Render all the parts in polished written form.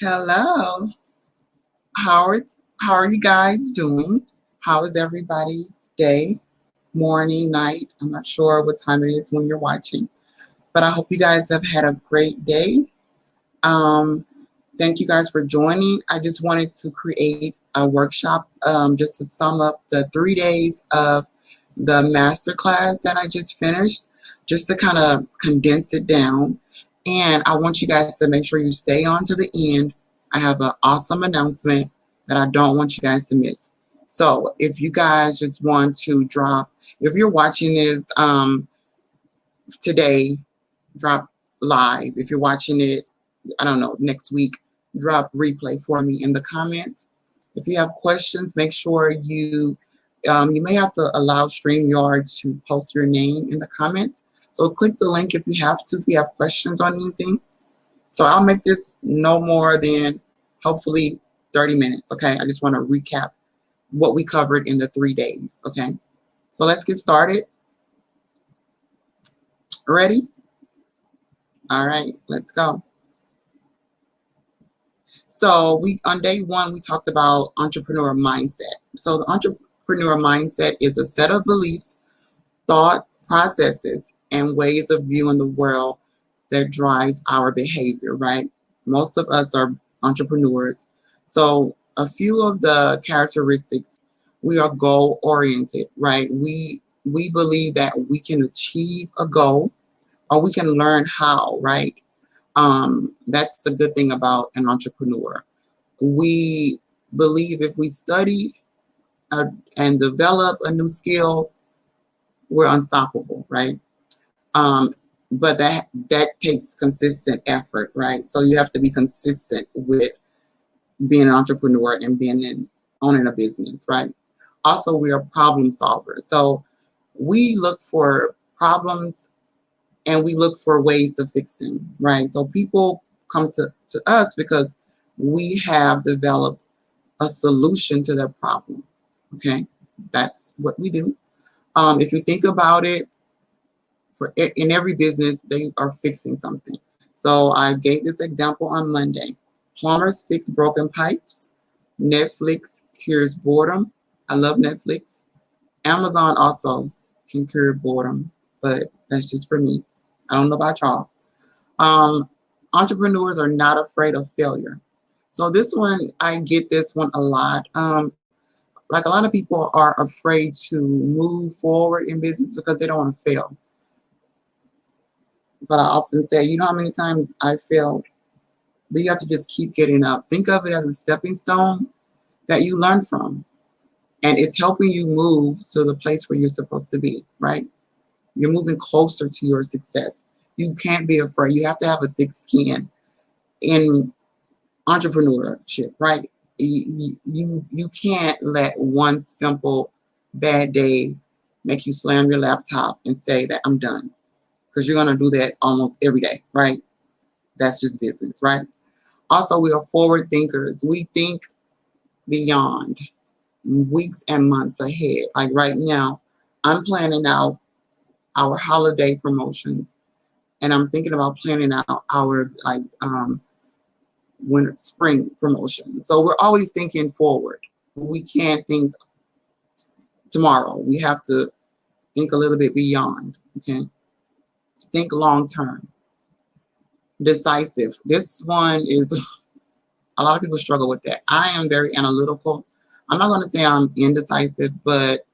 Hello. How is how are you guys doing? How is everybody's day, morning, night? I'm not sure what time it is when you're watching, but I hope you guys have had a great day. Um, Thank you guys for joining. I just wanted to create a workshop just to sum up the 3 days of the masterclass that I just finished, just to kind of condense it down. And I want you guys to make sure you stay on to the end. I have an awesome announcement that I don't want you guys to miss. So if you guys just want to drop, if you're watching this today, drop live. If you're watching it, I don't know, next week, drop replay for me in the comments. If you have questions, make sure you may have to allow StreamYard to post your name in the comments. So click the link if you have to, if you have questions on anything. So I'll make this no more than hopefully 30 minutes, okay? I just want to recap what we covered in the 3 days, okay? So let's get started. Ready? All right, let's go. So on day one, we talked about entrepreneur mindset. So the entrepreneur mindset is a set of beliefs, thought processes, and ways of viewing the world that drives our behavior, right? Most of us are entrepreneurs. So a few of the characteristics, we are goal oriented, right? We believe that we can achieve a goal or we can learn how, right? That's the good thing about an entrepreneur. We believe if we study and develop a new skill, we're unstoppable, right? Um, but that takes consistent effort, right? So you have to be consistent with being an entrepreneur and owning a business, right? Also, we are problem solvers. So we look for problems and we look for ways to fix them, right? So people come to us because we have developed a solution to their problem, okay? That's what we do. If you think about it, in every business, they are fixing something. So I gave this example on Monday. Plumbers fix broken pipes. Netflix cures boredom. I love Netflix. Amazon also can cure boredom, but that's just for me. I don't know about y'all. Um, Entrepreneurs are not afraid of failure. So this one, I get this one a lot. Like a lot of people are afraid to move forward in business because they don't want to fail. But I often say, you know how many times I failed? But you have to just keep getting up. Think of it as a stepping stone that you learn from. And it's helping you move to the place where you're supposed to be, right? You're moving closer to your success. You can't be afraid. You have to have a thick skin in entrepreneurship, right? You can't let one simple bad day make you slam your laptop and say that I'm done. Because you're going to do that almost every day, right? That's just business, right? Also, we are forward thinkers. We think beyond weeks and months ahead. Like right now, I'm planning out our holiday promotions, and I'm thinking about planning out our winter spring promotion. So we're always thinking forward. We can't think tomorrow. We have to think a little bit beyond. Okay, think long term. Decisive. This one is a lot of people struggle with that. I am very analytical. I'm not going to say I'm indecisive, but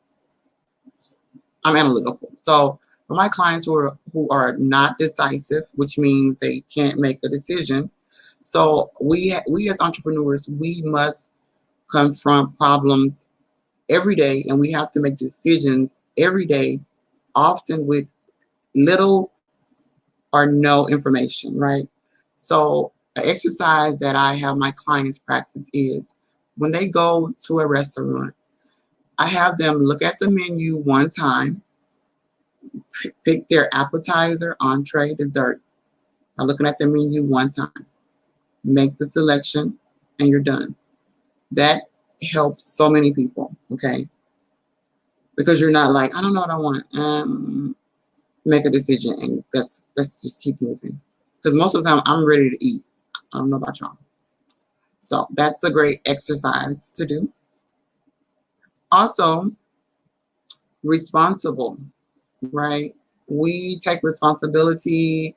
I'm analytical. So for my clients who are not decisive, which means they can't make a decision, so we as entrepreneurs, we must confront problems every day, and we have to make decisions every day, often with little or no information, right? So an exercise that I have my clients practice is when they go to a restaurant, I have them look at the menu one time, pick their appetizer, entree, dessert. By looking at the menu one time, make the selection, and you're done. That helps so many people, okay? Because you're not like, I don't know what I want. Make a decision, and let's just keep moving. Because most of the time, I'm ready to eat. I don't know about y'all. So that's a great exercise to do. Also, responsible, right? We take responsibility.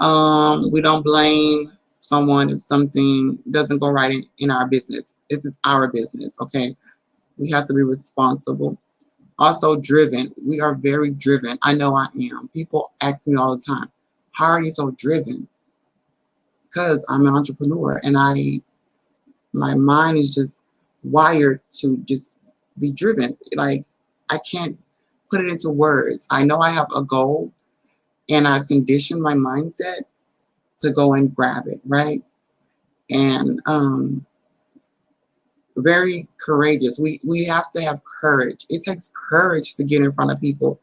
We don't blame someone if something doesn't go right in our business. This is our business, okay? We have to be responsible. Also, driven. We are very driven. I know I am. People ask me all the time, how are you so driven? Because I'm an entrepreneur and my mind is just wired to just be driven. Like, I can't put it into words. I know I have a goal and I've conditioned my mindset to go and grab it, right? And very courageous. We have to have courage. It takes courage to get in front of people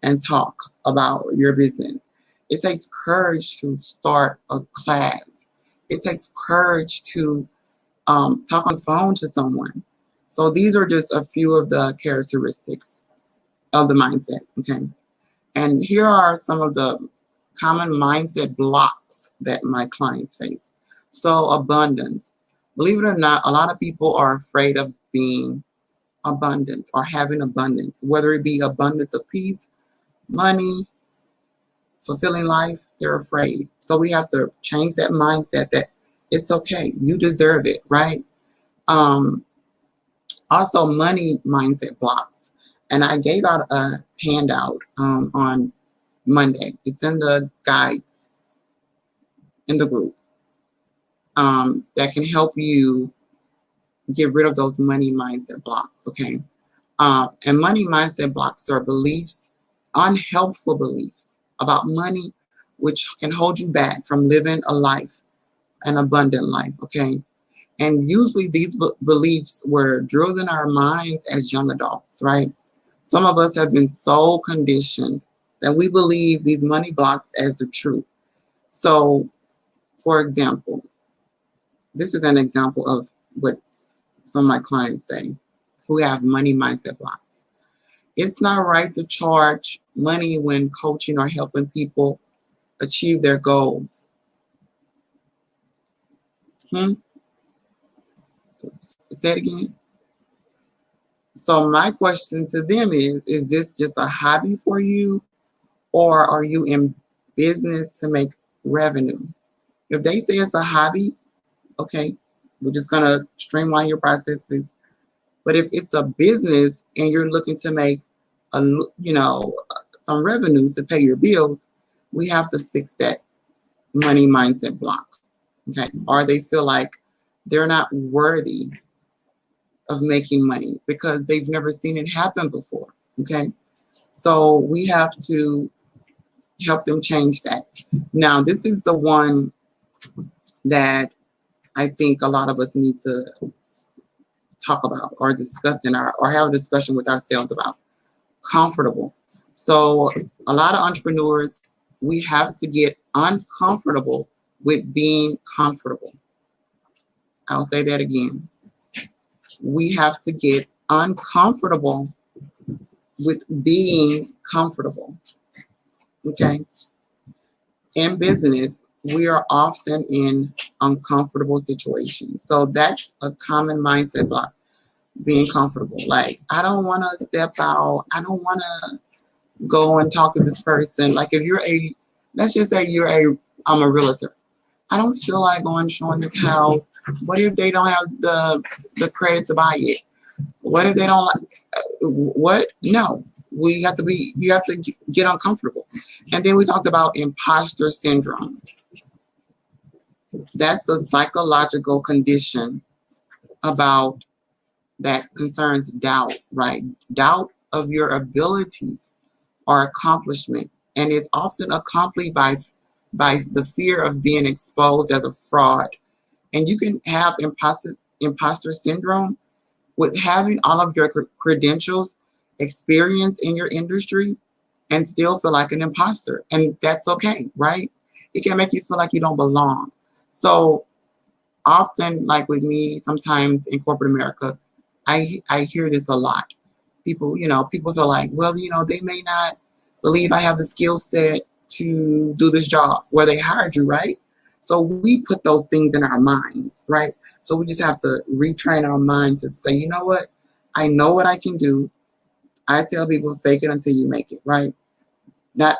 and talk about your business. It takes courage to start a class. It takes courage to talk on the phone to someone. So these are just a few of the characteristics of the mindset, okay? And here are some of the common mindset blocks that my clients face. So abundance. Believe it or not, a lot of people are afraid of being abundant or having abundance, whether it be abundance of peace, money, fulfilling life, they're afraid. So we have to change that mindset that it's okay, you deserve it, right? Also, money mindset blocks. And I gave out a handout on Monday. It's in the guides in the group that can help you get rid of those money mindset blocks, okay? And money mindset blocks are beliefs, unhelpful beliefs about money, which can hold you back from living a life, an abundant life, okay? And usually these beliefs were drilled in our minds as young adults, right? Some of us have been so conditioned that we believe these money blocks as the truth. So, for example, this is an example of what some of my clients say who have money mindset blocks. It's not right to charge money when coaching or helping people achieve their goals. Say it again. So my question to them is this just a hobby for you, or are you in business to make revenue? If they say it's a hobby, okay, we're just gonna streamline your processes. But if it's a business and you're looking to make some revenue to pay your bills, we have to fix that money mindset block. Okay, or they feel like they're not worthy of making money because they've never seen it happen before. Okay, so we have to help them change that. Now, this is the one that I think a lot of us need to talk about or discuss or have a discussion with ourselves about. Comfortable. So a lot of entrepreneurs, we have to get uncomfortable with being comfortable. I'll say that again. We have to get uncomfortable with being comfortable. Okay. In business, we are often in uncomfortable situations. So that's a common mindset block, being comfortable. Like, I don't want to step out. I don't want to go and talk to this person. Like, if you're let's just say I'm a realtor. I don't feel like going showing this house. What if they don't have the credit to buy it? What if they don't like what? No. You have to get uncomfortable. And then we talked about imposter syndrome. That's a psychological condition about that concerns doubt, right? Doubt of your abilities or accomplishment. And it's often accompanied by the fear of being exposed as a fraud. And you can have imposter syndrome with having all of your credentials, experience in your industry, and still feel like an imposter. And that's okay, right? It can make you feel like you don't belong. So often, like with me, sometimes in corporate America, I hear this a lot. People feel like, well, they may not believe I have the skill set to do this job where they hired you, right? So we put those things in our minds, right? So we just have to retrain our mind to say, you know what? I know what I can do. I tell people, fake it until you make it, right? Not,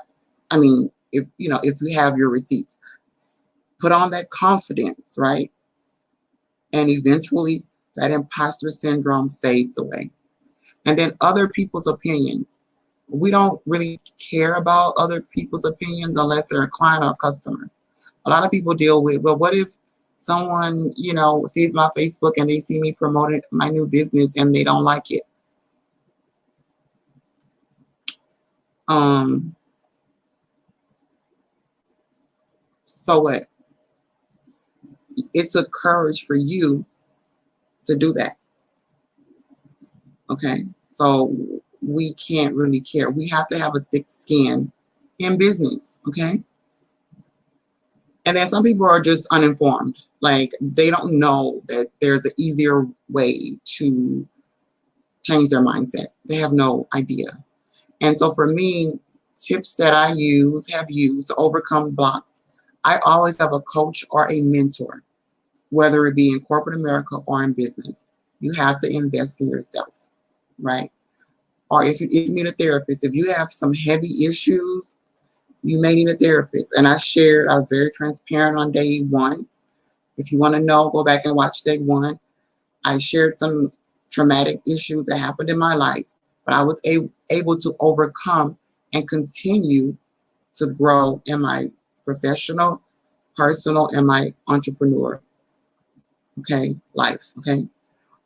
I mean, if you have your receipts, put on that confidence, right? And eventually that imposter syndrome fades away. And then other people's opinions. We don't really care about other people's opinions unless they're a client or a customer. A lot of people deal with, well, what if someone, sees my Facebook and they see me promoting my new business and they don't like it? So what? It's a courage for you to do that. Okay. So we can't really care. We have to have a thick skin in business. Okay. And then some people are just uninformed. Like they don't know that there's an easier way to change their mindset. They have no idea. And so for me, tips that I have used to overcome blocks, I always have a coach or a mentor, whether it be in corporate America or in business. You have to invest in yourself, right? Or if you need a therapist, if you have some heavy issues, you may need a therapist. And I was very transparent on day one. If you want to know, go back and watch day one. I shared some traumatic issues that happened in my life, but I was able to overcome and continue to grow in my professional, personal, and my entrepreneur, life. Okay.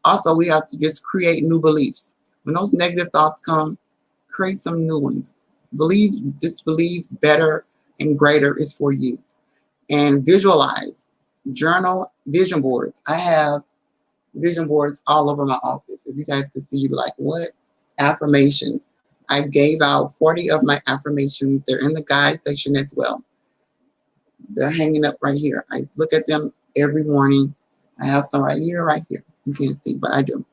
Also, we have to just create new beliefs. When those negative thoughts come, create some new ones. Disbelieve better and greater is for you. And visualize, journal, vision boards. I have vision boards all over my office. If you guys could see, you'd be like, what? Affirmations. I gave out 40 of my affirmations. They're in the guide section as well. They're hanging up right here. I look at them every morning. I have some right here. You can't see, but I do.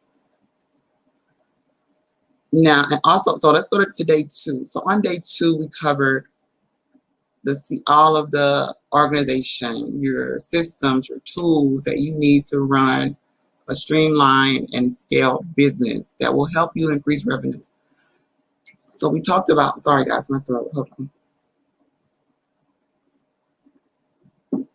Now, and also, so let's go to day 2. So on day 2, we covered all of the organization, your systems, your tools that you need to run a streamlined and scaled business that will help you increase revenues. So we talked about, sorry guys, my throat, hold on.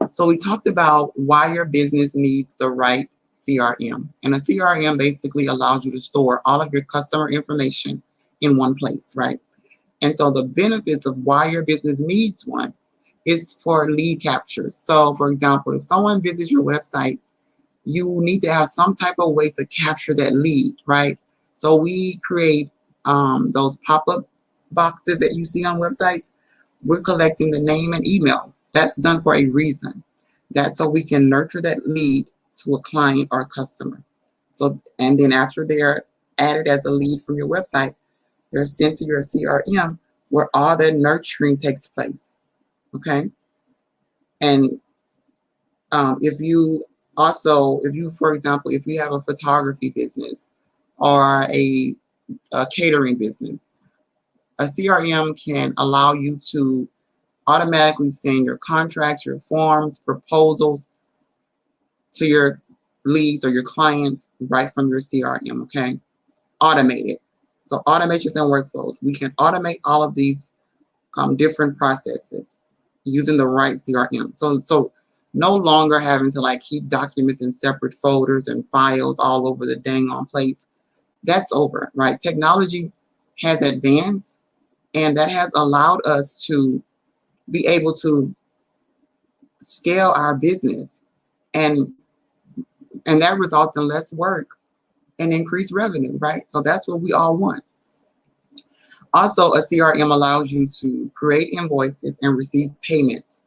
So we talked about why your business needs the right CRM. And a CRM basically allows you to store all of your customer information in one place, right? And so the benefits of why your business needs one is for lead capture. So for example, if someone visits your website, you need to have some type of way to capture that lead, right? So we create those pop-up boxes that you see on websites. We're collecting the name and email. That's done for a reason. That's so we can nurture that lead to a client or a customer. So, and then after they're added as a lead from your website, they're sent to your CRM where all that nurturing takes place. Okay. And for example, if you have a photography business or a catering business, a CRM can allow you to automatically send your contracts, your forms, proposals to your leads or your clients right from your CRM, okay? Automated. So automations and workflows. We can automate all of these different processes using the right CRM. So no longer having to keep documents in separate folders and files all over the dang on place. That's over, right? Technology has advanced, and that has allowed us to be able to scale our business, and that results in less work and increased revenue, right? So that's what we all want. Also, a CRM allows you to create invoices and receive payments.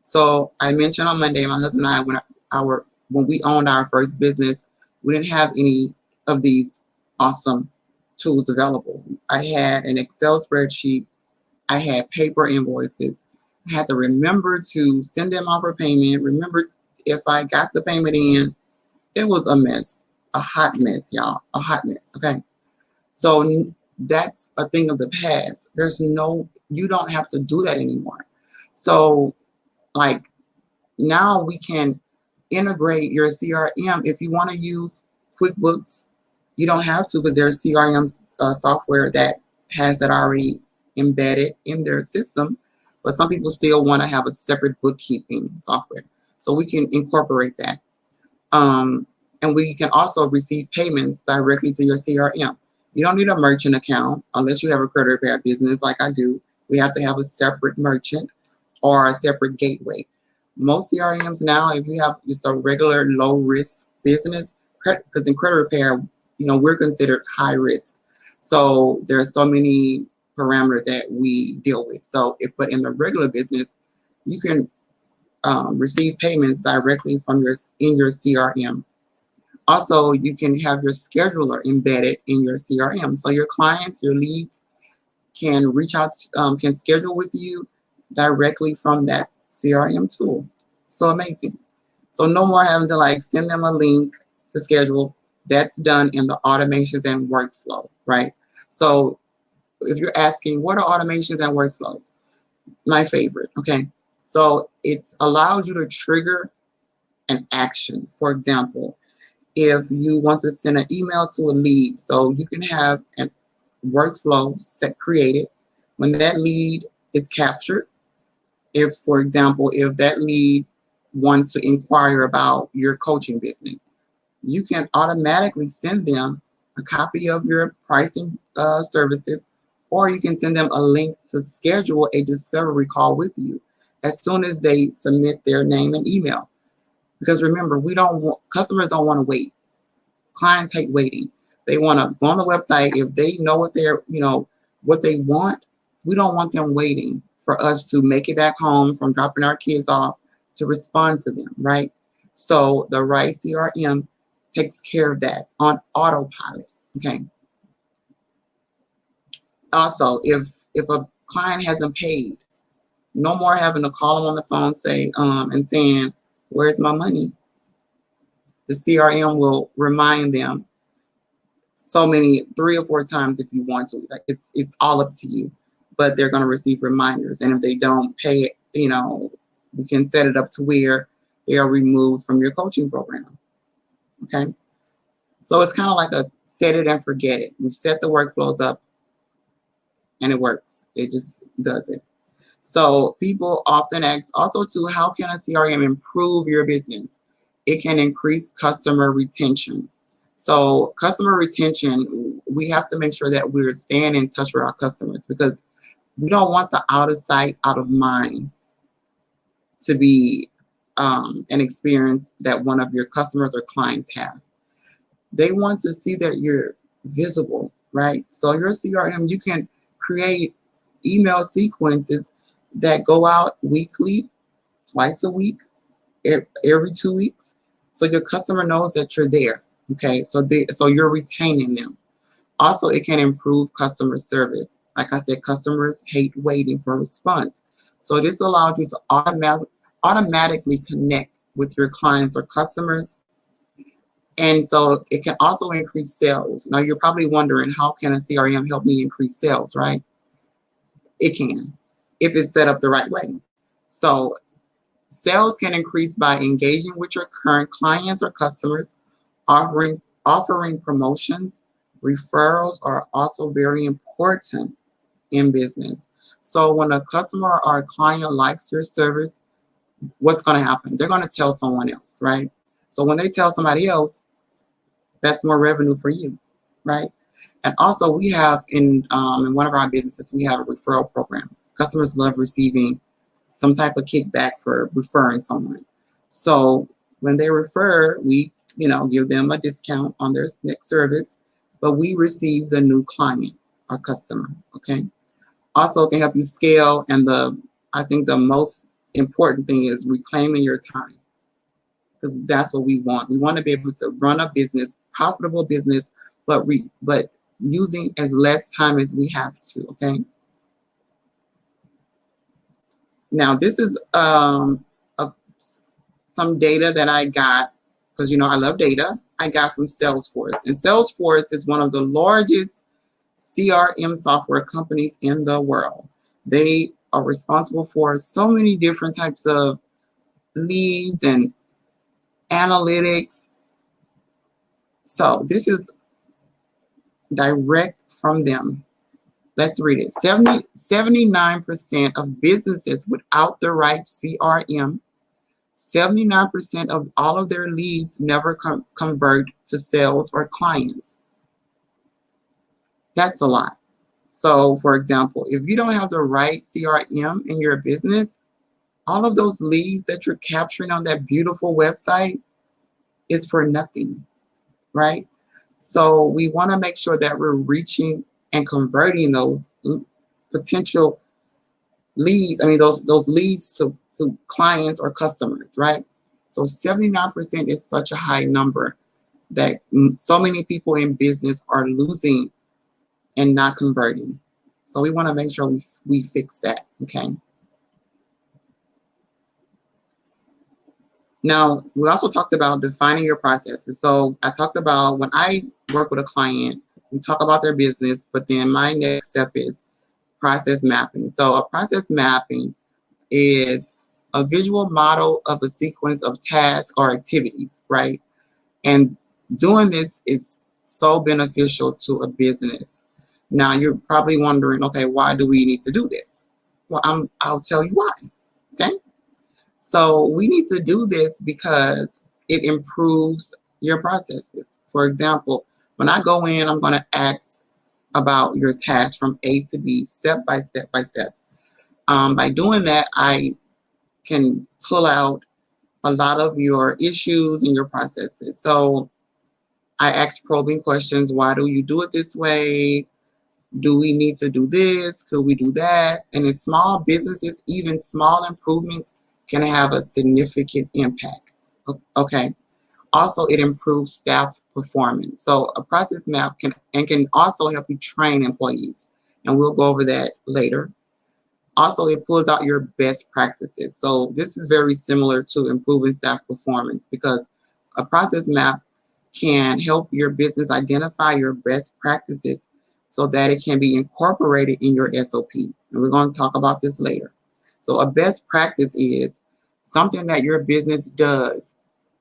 So I mentioned on Monday, my husband and I, when we owned our first business, we didn't have any of these awesome tools available. I had an Excel spreadsheet. I had paper invoices. I had to remember to send them off for payment. Remember if I got the payment in. It was a mess, a hot mess, y'all, a hot mess. Okay. So that's a thing of the past. You don't have to do that anymore. So now we can integrate your CRM. If you want to use QuickBooks, you don't have to, because there's CRM software that has it already embedded in their system. But some people still want to have a separate bookkeeping software. So we can incorporate that. And we can also receive payments directly to your CRM. You don't need a merchant account unless you have a credit repair business like I do. We have to have a separate merchant or a separate gateway. Most CRMs now, if you have just a regular low risk business, because in credit repair, we're considered high risk. So there are so many parameters that we deal with. So but in the regular business, you can receive payments directly from in your CRM. Also, you can have your scheduler embedded in your CRM. So your clients, your leads can reach out, can schedule with you directly from that CRM tool. So amazing. So no more having to send them a link to schedule. That's done in the automations and workflow, right? So if you're asking, what are automations and workflows? My favorite, okay? So it allows you to trigger an action. For example, if you want to send an email to a lead, so you can have a workflow created when that lead is captured. If, for example, if that lead wants to inquire about your coaching business, you can automatically send them a copy of your pricing services, or you can send them a link to schedule a discovery call with you as soon as they submit their name and email. Because remember, customers don't want to wait. Clients hate waiting. They want to go on the website. If they know what what they want, we don't want them waiting for us to make it back home from dropping our kids off to respond to them, right? So the right CRM takes care of that on autopilot, okay? Also, if a client hasn't paid, no more having to call them on the phone and saying, where's my money? The CRM will remind them 3 or 4 times if you want to. It's all up to you, but they're going to receive reminders. And if they don't pay it, we can set it up to where they are removed from your coaching program. Okay. So it's kind of like a set it and forget it. We set the workflows up and it works. It just does it. So people often ask also too, how can a CRM improve your business? It can increase customer retention. So customer retention, we have to make sure that we're staying in touch with our customers, because we don't want the out of sight, out of mind to be an experience that one of your customers or clients have. They want to see that you're visible, right? So your CRM, you can create email sequences that go out weekly, twice a week, every 2 weeks. So your customer knows that you're there. Okay, so you're retaining them. Also, it can improve customer service. Like I said, customers hate waiting for a response. So this allows you to automatically connect with your clients or customers. And so it can also increase sales. Now you're probably wondering, how can a CRM help me increase sales, right? It can, if it's set up the right way. So sales can increase by engaging with your current clients or customers. Offering promotions, referrals are also very important in business. So when a customer or a client likes your service, what's going to happen? They're going to tell someone else, right? So when they tell somebody else, that's more revenue for you, right? And also we have in one of our businesses, we have a referral program. Customers love receiving some type of kickback for referring someone. So when they refer, we give them a discount on their next service, but we receive the new client or customer, okay? Also can help you scale, and I think the most important thing is reclaiming your time, because that's what we want. We want to be able to run a business, profitable business, but using as less time as we have to, okay? Now this is some data that I got, because I love data. I got from Salesforce, and Salesforce is one of the largest CRM software companies in the world. They are responsible for so many different types of leads and analytics. So this is direct from them. Let's read it. 79% of businesses without the right CRM, 79% of all of their leads never convert to sales or clients. That's a lot. So, for example, if you don't have the right CRM in your business, all of those leads that you're capturing on that beautiful website is for nothing, right? So we want to make sure that we're reaching and converting those potential leads, those leads to clients or customers, right? So 79% is such a high number that so many people in business are losing and not converting. So we want to make sure we fix that, okay? Now, we also talked about defining your processes. So I talked about when I work with a client, we talk about their business, but then my next step is process mapping. So a process mapping is a visual model of a sequence of tasks or activities, right? And doing this is so beneficial to a business. Now, you're probably wondering, okay, why do we need to do this? Well, I'll tell you why, okay? So we need to do this because it improves your processes. For example, when I go in, I'm going to ask about your task from A to B, step by step by step. By doing that, I can pull out a lot of your issues and your processes. So I ask probing questions. Why do you do it this way? Do we need to do this? Could we do that? And in small businesses, even small improvements can have a significant impact. Okay. Also, it improves staff performance. So a process map can also help you train employees. And we'll go over that later. Also, it pulls out your best practices. So this is very similar to improving staff performance because a process map can help your business identify your best practices so that it can be incorporated in your SOP. And we're going to talk about this later. So a best practice is something that your business does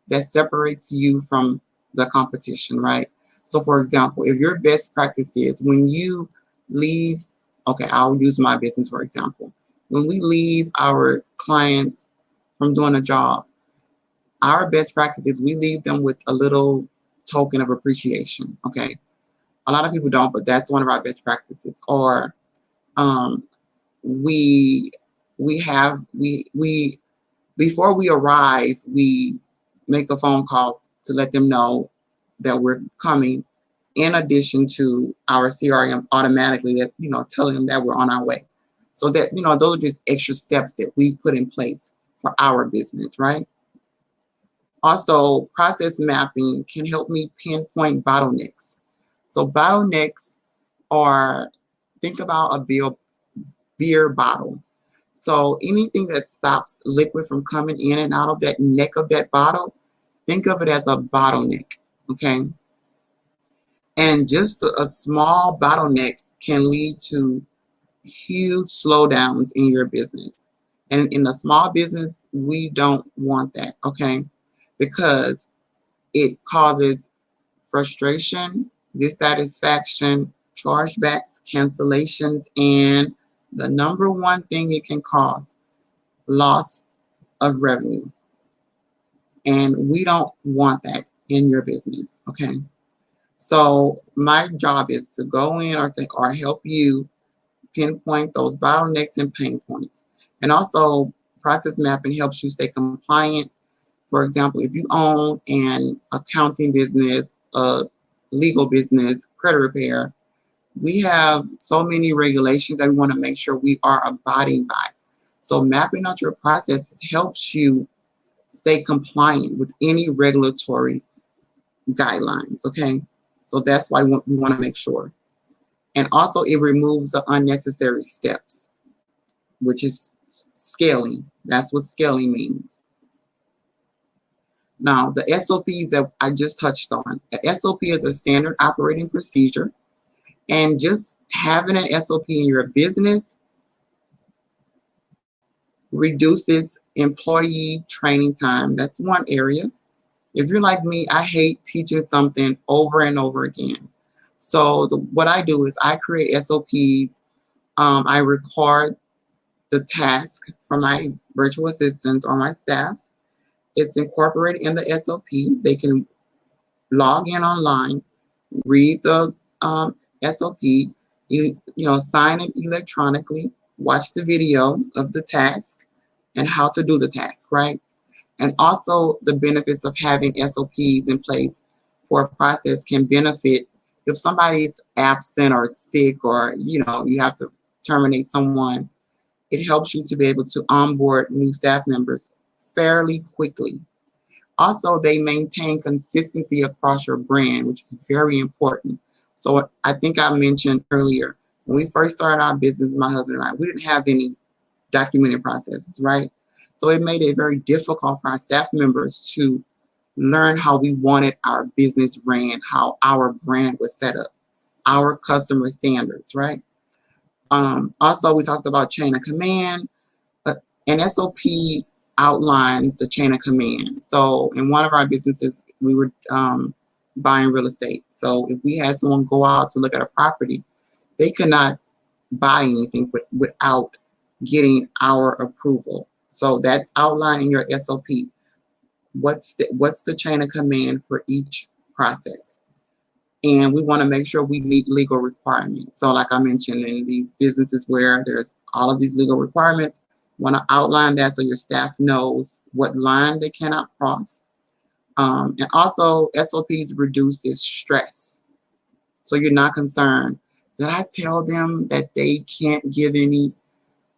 that separates you from the competition, right? So for example, if your best practice is when you leave, okay, I'll use my business for example. When we leave our clients from doing a job, our best practice is we leave them with a little token of appreciation, okay? A lot of people don't, but that's one of our best practices. Or we before we arrive, we make a phone call to let them know that we're coming, in addition to our CRM automatically that, telling them that we're on our way. So that, those are just extra steps that we've put in place for our business, right? Also, process mapping can help me pinpoint bottlenecks. So bottlenecks are, think about a beer bottle. So anything that stops liquid from coming in and out of that neck of that bottle, think of it as a bottleneck, okay? And just a small bottleneck can lead to huge slowdowns in your business. And in a small business, we don't want that, okay? Because it causes frustration, dissatisfaction, chargebacks, cancellations, and the number one thing it can cause, loss of revenue. And we don't want that in your business, okay? So my job is to go in or help you pinpoint those bottlenecks and pain points. And also, process mapping helps you stay compliant. For example, if you own an accounting business, a legal business, credit repair, we have so many regulations that we want to make sure we are abiding by. So mapping out your processes helps you stay compliant with any regulatory guidelines, okay? So that's why we want to make sure. And also it removes the unnecessary steps, which is scaling. That's what scaling means. Now, the SOPs that I just touched on. The SOP is a standard operating procedure. And just having an SOP in your business reduces Employee training time. That's one area. If you're like me, I hate teaching something over and over again. So what I do is I create SOPs. I record the task from my virtual assistants or my staff. It's incorporated in the SOP. They can log in online, read the SOP, sign it electronically, watch the video of the task and how to do the task, right? And also the benefits of having SOPs in place for a process can benefit if somebody's absent or sick, or you have to terminate someone. It helps you to be able to onboard new staff members fairly quickly. Also, they maintain consistency across your brand, which is very important. So I think I mentioned earlier, when we first started our business, my husband and I, we didn't have any documented processes, right? So it made it very difficult for our staff members to learn how we wanted our business ran, how our brand was set up, our customer standards, right? Also, we talked about chain of command. An SOP outlines the chain of command. So in one of our businesses, we were buying real estate. So if we had someone go out to look at a property, they could not buy anything without getting our approval. So that's outlined in your SOP. What's the chain of command for each process? And we want to make sure we meet legal requirements. So like I mentioned, in these businesses where there's all of these legal requirements, want to outline that so your staff knows what line they cannot cross. And also SOPs reduces stress. So you're not concerned. Did I tell them that they can't give any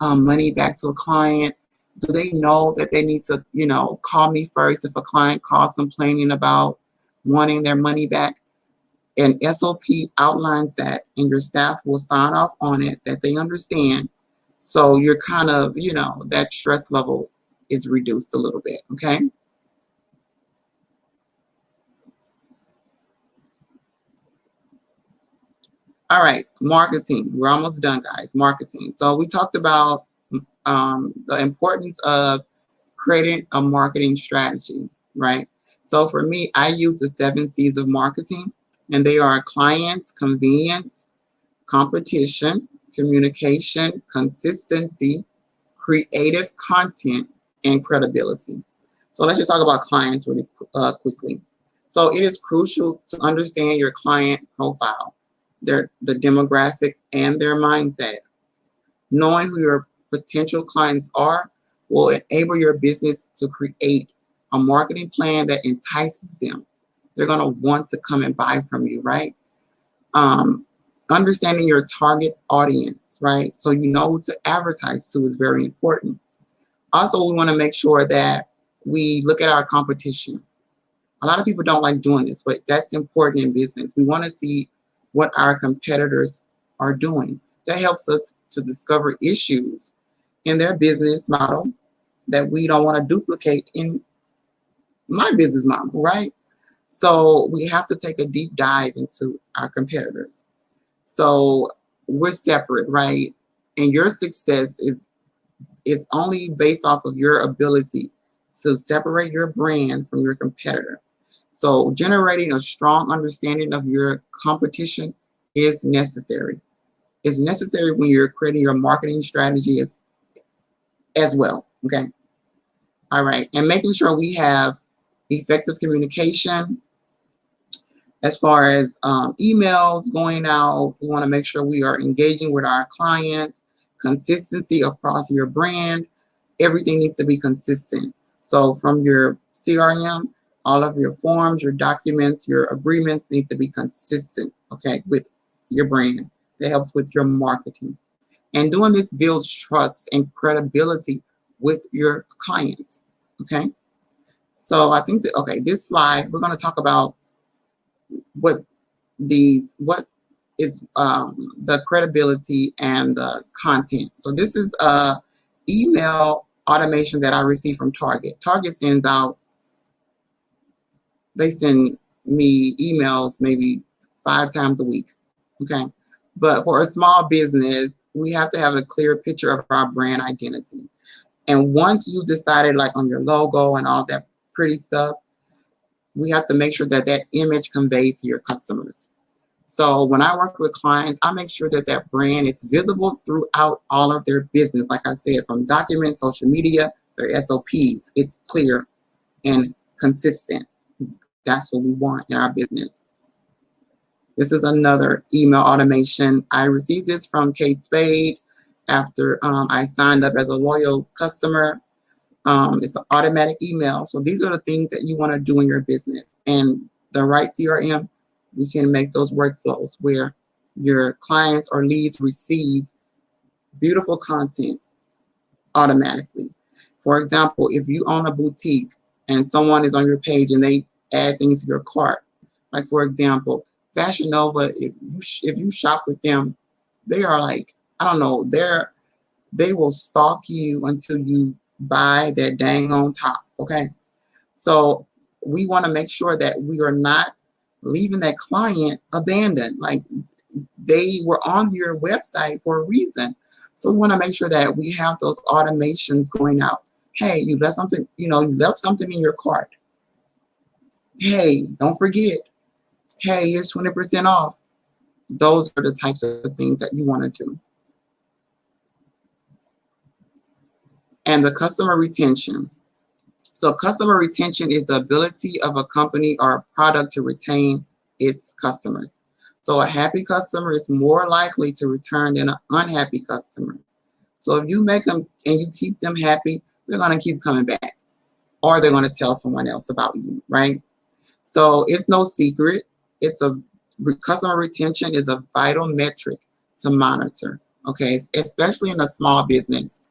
money back to a client? Do they know that they need to, call me first if a client calls complaining about wanting their money back? An SOP outlines that, and your staff will sign off on it, that they understand. So you're kind of, that stress level is reduced a little bit, okay? All right, marketing. We're almost done, guys. Marketing. So we talked about the importance of creating a marketing strategy, right? So for me, I use the 7 C's of marketing, and they are clients, convenience, competition, communication, consistency, creative content, and credibility. So let's just talk about clients really quickly. So it is crucial to understand your client profile, the demographic, and their mindset. Knowing who your potential clients are will enable your business to create a marketing plan that entices them. They're going to want to come and buy from you, right? Understanding your target audience, right? So you know who to advertise to is very important. Also, we want to make sure that we look at our competition. A lot of people don't like doing this, but that's important in business. We want to see what our competitors are doing. That helps us to discover issues in their business model that we don't want to duplicate in my business model, right? So we have to take a deep dive into our competitors. So we're separate, right? And your success is only based off of your ability to separate your brand from your competitor. So generating a strong understanding of your competition is necessary. It's necessary when you're creating your marketing strategy as well, okay? All right, and making sure we have effective communication as far as emails going out. We want to make sure we are engaging with our clients, consistency across your brand. Everything needs to be consistent. So from your CRM, all of your forms, your documents, your agreements need to be consistent, okay, with your brand. That helps with your marketing. And doing this builds trust and credibility with your clients, okay? So I think that, okay, this slide, we're going to talk about what is the credibility and the content. So this is a email automation that I received from Target. Target sends out, they send me emails maybe 5 times a week, okay? But for a small business, we have to have a clear picture of our brand identity. And once you decided like on your logo and all that pretty stuff, we have to make sure that that image conveys to your customers. So when I work with clients, I make sure that that brand is visible throughout all of their business. Like I said, from documents, social media, their SOPs, it's clear and consistent. That's what we want in our business. This is another email automation. I received this from Kate Spade after I signed up as a loyal customer. It's an automatic email. So these are the things that you want to do in your business. And the right CRM, we can make those workflows where your clients or leads receive beautiful content automatically. For example, if you own a boutique and someone is on your page and they add things to your cart, like for example, Fashion Nova, if you shop with them, they are like, I don't know, they will stalk you until you buy their dang on top. Okay. So we want to make sure that we are not leaving that client abandoned. Like they were on your website for a reason. So we want to make sure that we have those automations going out. Hey, you left something, you left something in your cart. Hey, don't forget. Hey, here's 20% off. Those are the types of things that you want to do. And the customer retention. So customer retention is the ability of a company or a product to retain its customers. So a happy customer is more likely to return than an unhappy customer. So if you make them and you keep them happy, they're going to keep coming back, or they're going to tell someone else about you, right? So it's no secret. Customer retention is a vital metric to monitor, okay, especially in a small business.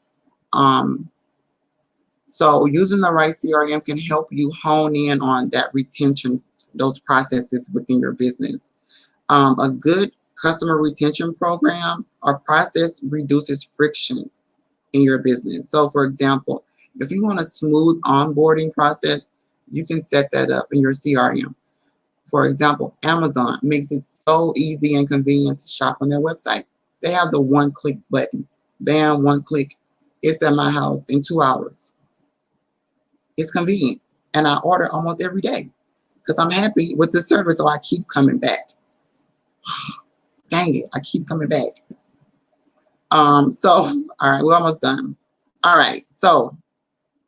So using the right CRM can help you hone in on that retention, those processes within your business. A good customer retention program or process reduces friction in your business. So for example, if you want a smooth onboarding process, you can set that up in your CRM. For example, Amazon makes it so easy and convenient to shop on their website. They have the one-click button. Bam, one click. It's at my house in 2 hours. It's convenient. And I order almost every day because I'm happy with the service, so I keep coming back. Dang it, I keep coming back. All right, we're almost done. All right, so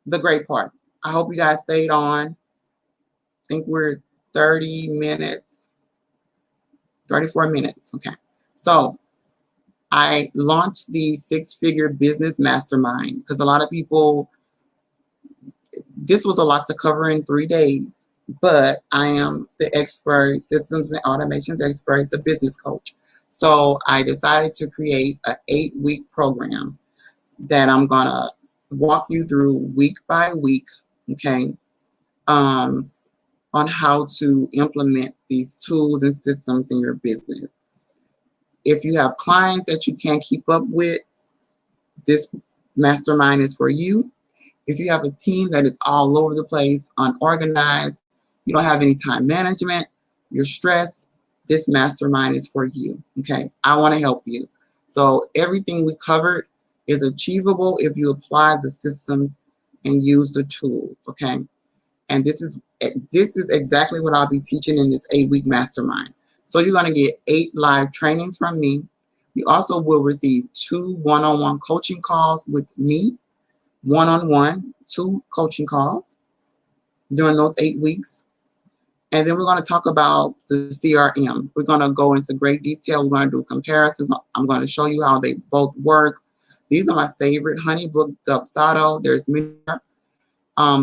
the great part. I hope you guys stayed on. I think we're 30 minutes, 34 minutes. Okay, so I launched the Six-Figure Business Mastermind because a lot of people, this was a lot to cover in 3 days, but I am the expert, systems and automations expert, the business coach. So I decided to create an 8-week program that I'm going to walk you through week by week, okay, on how to implement these tools and systems in your business. If you have clients that you can't keep up with, this mastermind is for you. If you have a team that is all over the place, unorganized, you don't have any time management, you're stressed, this mastermind is for you, okay? I want to help you. So everything we covered is achievable if you apply the systems and use the tools, okay? And this is exactly what I'll be teaching in this 8-week mastermind. So you're going to get 8 live trainings from me. You also will receive 2 one-on-one coaching calls with me, one-on-one, 2 coaching calls during those 8 weeks. And then we're going to talk about the CRM. We're going to go into great detail. We're going to do comparisons. I'm going to show you how they both work. These are my favorite, Honeybook, Dubsado. There's many more.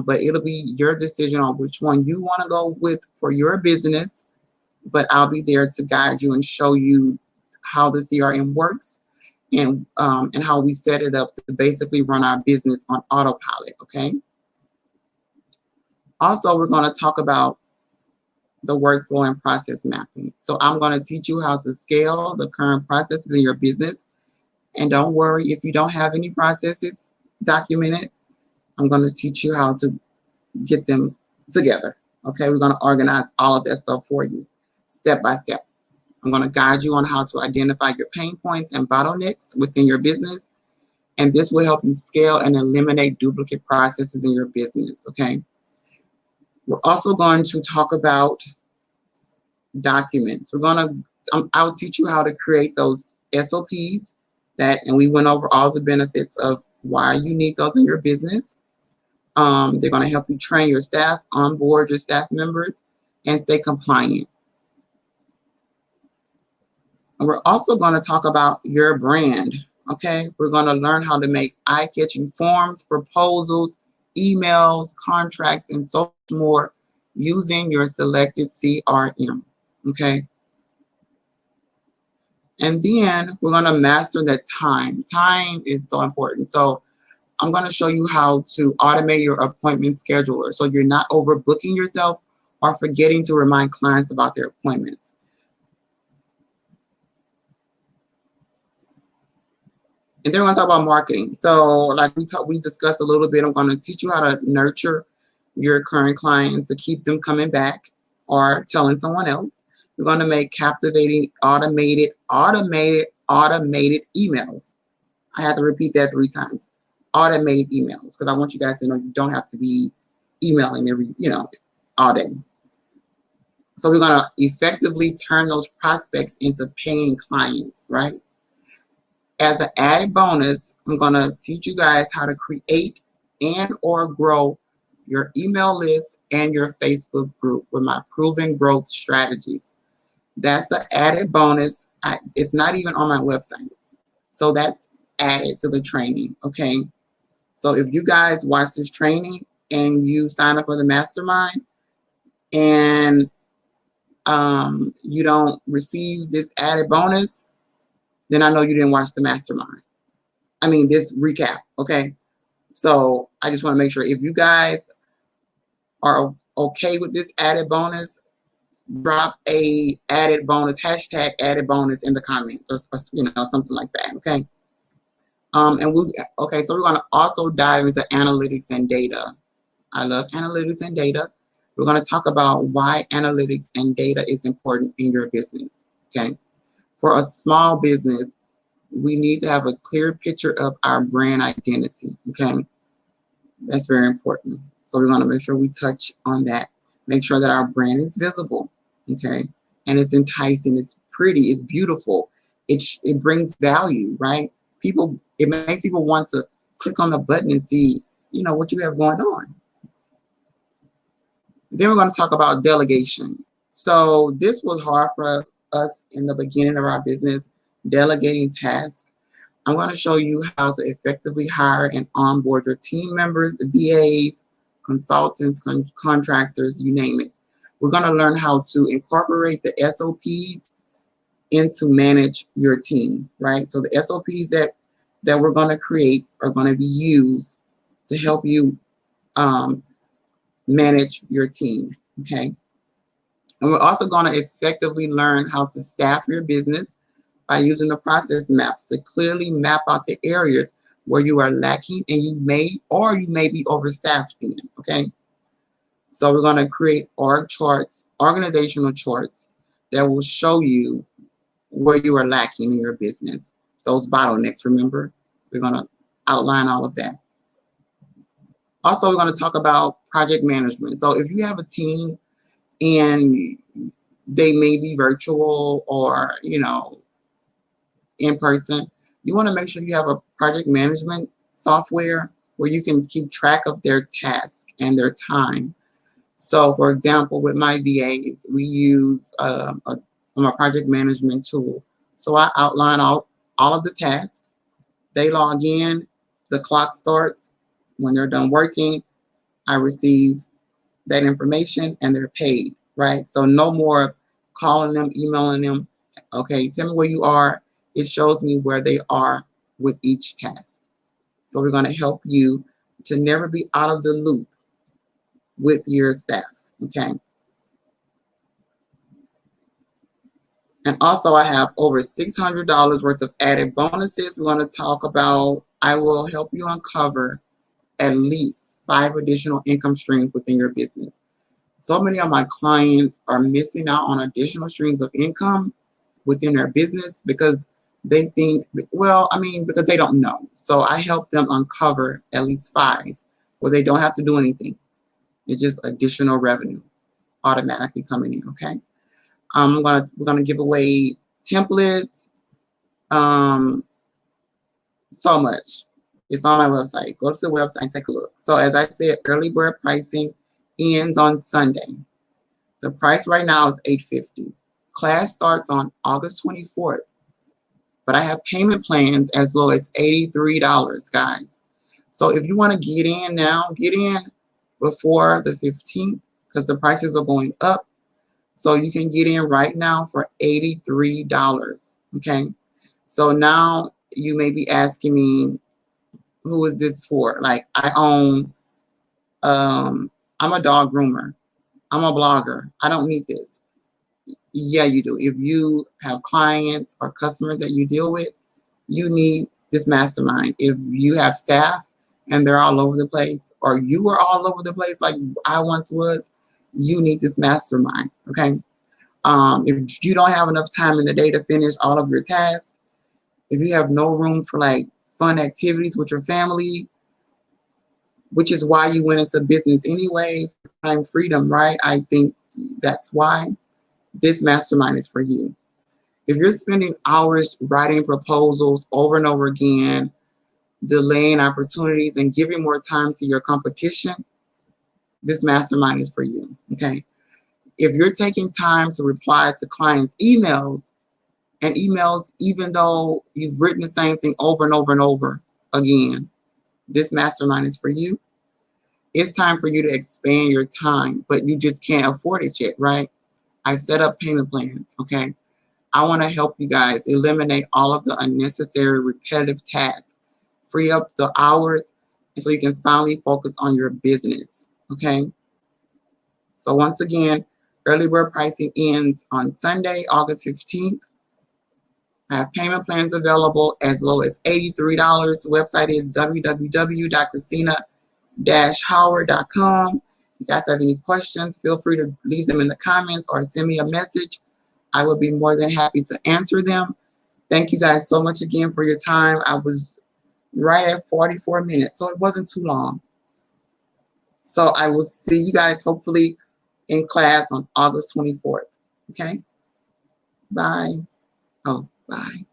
But it'll be your decision on which one you want to go with for your business. But I'll be there to guide you and show you how the CRM works and how we set it up to basically run our business on autopilot, okay? Also, we're going to talk about the workflow and process mapping. So I'm going to teach you how to scale the current processes in your business. And don't worry if you don't have any processes documented. I'm going to teach you how to get them together. Okay, we're going to organize all of that stuff for you, step by step. I'm going to guide you on how to identify your pain points and bottlenecks within your business. And this will help you scale and eliminate duplicate processes in your business, okay? We're also going to talk about documents. I'll teach you how to create those SOPs and we went over all the benefits of why you need those in your business. They're going to help you train your staff, onboard your staff members, and stay compliant. And we're also going to talk about your brand. Okay, we're going to learn how to make eye-catching forms, proposals, emails, contracts, and so much more using your selected CRM. Okay. And then we're going to master that time. Time is so important. So I'm going to show you how to automate your appointment scheduler so you're not overbooking yourself or forgetting to remind clients about their appointments. And then we're going to talk about marketing. So like we discussed a little bit, I'm going to teach you how to nurture your current clients to keep them coming back or telling someone else. We're going to make captivating automated emails. I have to repeat that 3 times. Automated emails, because I want you guys to know you don't have to be emailing all day. So we're going to effectively turn those prospects into paying clients, right? As an added bonus, I'm going to teach you guys how to create and or grow your email list and your Facebook group with my proven growth strategies. That's the added bonus. It's not even on my website. So that's added to the training, okay? So if you guys watch this training and you sign up for the mastermind and you don't receive this added bonus, then I know you didn't watch the mastermind. I mean, this recap, okay? So I just want to make sure if you guys are okay with this added bonus, drop a added bonus, hashtag added bonus in the comments or something like that, okay? So we're going to also dive into analytics and data. I love analytics and data. We're going to talk about why analytics and data is important in your business, okay? For a small business, we need to have a clear picture of our brand identity, okay? That's very important. So we're going to make sure we touch on that. Make sure that our brand is visible, okay? And it's enticing, it's pretty, it's beautiful. It brings value, right? It makes people want to click on the button and see, what you have going on. Then we're going to talk about delegation. So this was hard for us in the beginning of our business, delegating tasks. I'm going to show you how to effectively hire and onboard your team members, VAs, consultants, contractors, you name it. We're going to learn how to incorporate the SOPs into manage your team, right? So the SOPs that we're going to create are going to be used to help you manage your team, okay? And we're also going to effectively learn how to staff your business by using the process maps to clearly map out the areas where you are lacking and you may be overstaffed in, okay? So we're going to create organizational charts that will show you where you are lacking in your business. Those bottlenecks, remember? We're going to outline all of that. Also, we're going to talk about project management. So if you have a team and they may be virtual or, in person, you want to make sure you have a project management software where you can keep track of their tasks and their time. So, for example, with my VAs, we use a project management tool. So I outline all of the tasks. They log in, the clock starts. When they're done working, I receive that information and they're paid, right? So no more calling them, emailing them. Okay, tell me where you are. It shows me where they are with each task. So we're going to help you to never be out of the loop with your staff, okay? And also I have over $600 worth of added bonuses. We're going to talk about, I will help you uncover at least 5 additional income streams within your business. So many of my clients are missing out on additional streams of income within their business because They think, well, I mean, because they don't know. So I help them uncover at least 5 where they don't have to do anything. It's just additional revenue automatically coming in. Okay. We're gonna give away templates. So much. It's on my website. Go to the website and take a look. So as I said, early bird pricing ends on Sunday. The price right now is $850. Class starts on August 24th. But I have payment plans as low as $83, guys. So if you want to get in now, get in before the 15th because the prices are going up. So you can get in right now for $83. Okay. So now you may be asking me, who is this for? Like I'm a dog groomer. I'm a blogger. I don't need this. Yeah, you do. If you have clients or customers that you deal with, you need this mastermind. If you have staff and they're all over the place, or you are all over the place like I once was, you need this mastermind. Okay. If you don't have enough time in the day to finish all of your tasks, if you have no room for like fun activities with your family, which is why you went into business anyway, time freedom, right? I think that's why this mastermind is for you. If you're spending hours writing proposals over and over again, delaying opportunities and giving more time to your competition, this mastermind is for you. Okay. If you're taking time to reply to clients' emails and emails, even though you've written the same thing over and over and over again, this mastermind is for you. It's time for you to expand your time, but you just can't afford it yet, right? I've set up payment plans. Okay. I want to help you guys eliminate all of the unnecessary repetitive tasks, free up the hours, and so you can finally focus on your business. Okay. So once again, early bird pricing ends on Sunday, August 15th. I have payment plans available as low as $83. The website is www.christina-howard.com. If you guys have any questions, feel free to leave them in the comments or send me a message. I would be more than happy to answer them. Thank you guys so much again for your time. I was right at 44 minutes, so it wasn't too long. So I will see you guys hopefully in class on August 24th. Okay? Bye. Oh, bye.